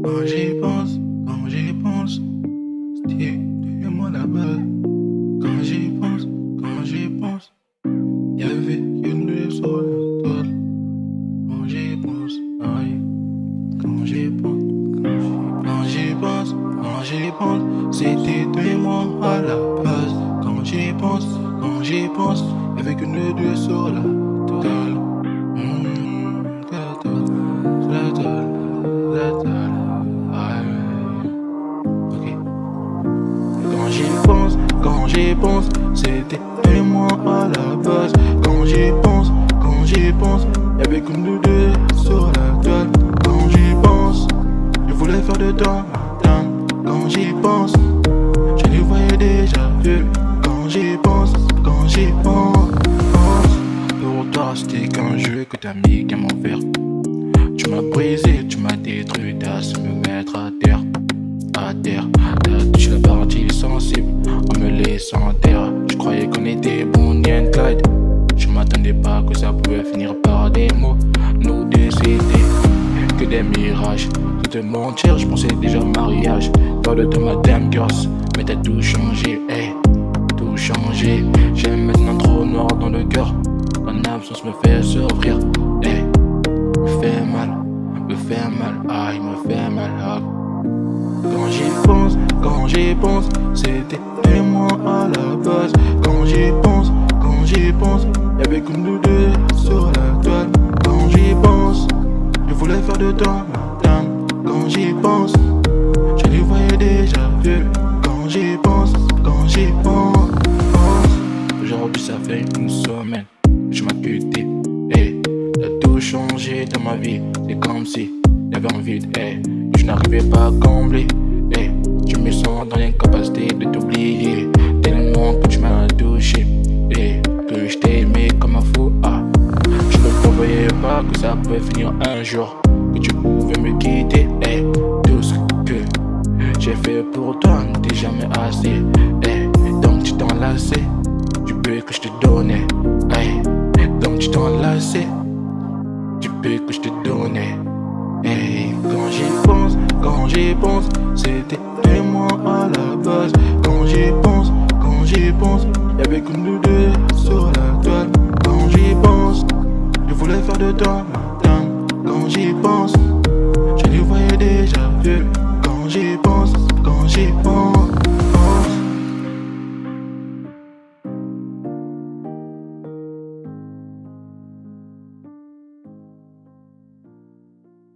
Quand j'y pense, c'était moi la base. Quand j'y pense, y'avait qu'une nuit sur la toile. Quand j'y pense, aïe, quand j'y pense, quand j'y pense, c'était toi et moi à la base. Quand j'y pense, y'avait qu'une nuit sur la toile. La toile, aïe, ok. Quand j'y pense, c'était toi et moi à la base. Quand j'y pense, y'avait que nous deux sur la toile. Quand j'y pense, je voulais faire de temps. Quand j'y pense, je les voyais déjà vus. Quand j'y pense. Pour toi, c'était qu'un jeu que t'as mis qu'à m'envers. Tu m'as brisé, tu m'as détruit, t'as su me mettre à terre. T'as touché la partie sensible en me laissant terre. Je croyais qu'on était Bonnie and Clyde. Je m'attendais pas que ça pouvait finir par des mots. Nous deux c'était que des mirages. Sans te mentir, je pensais déjà au mariage. Toi de ma damn girls, mais t'as tout changé, hey, tout changé. J'ai maintenant trop noir dans le cœur. Ton absence me fait souffrir, hey, me fait mal, aïe, me fait mal, ah. Quand j'y pense, c'était toi et moi à la base. Quand j'y pense, y'avait que nous deux sur la toile. Quand j'y pense, je voulais faire de temps. Quand j'y pense, je les voyais déjà vus. Quand j'y pense. Aujourd'hui ça fait une semaine que je m'as quitté, hey. T'as tout changé dans ma vie, c'est comme si y'avait un vide, hey, que je n'arrivais pas à combler, hey. Je me sens dans l'incapacité de t'oublier, tellement que tu m'as touché, hey, que je t'ai aimé comme un fou, ah. Je ne prévoyais pas que ça pouvait finir un jour, que tu pouvais me quitter, hey. Tout ce que j'ai fait pour toi n'était jamais assez, hey. Donc tu t'en lassais du peu que je te donnais, hey. Donc tu t'en lassais du peu que je te donnais, hey. Quand j'y pense, c'était toi et moi à la base. Quand j'y pense, y'avait que nous deux sur la toile. Quand j'y pense, je voulais faire de temps. Quand j'y pense, je les voyais déjà vus. Quand j'y pense.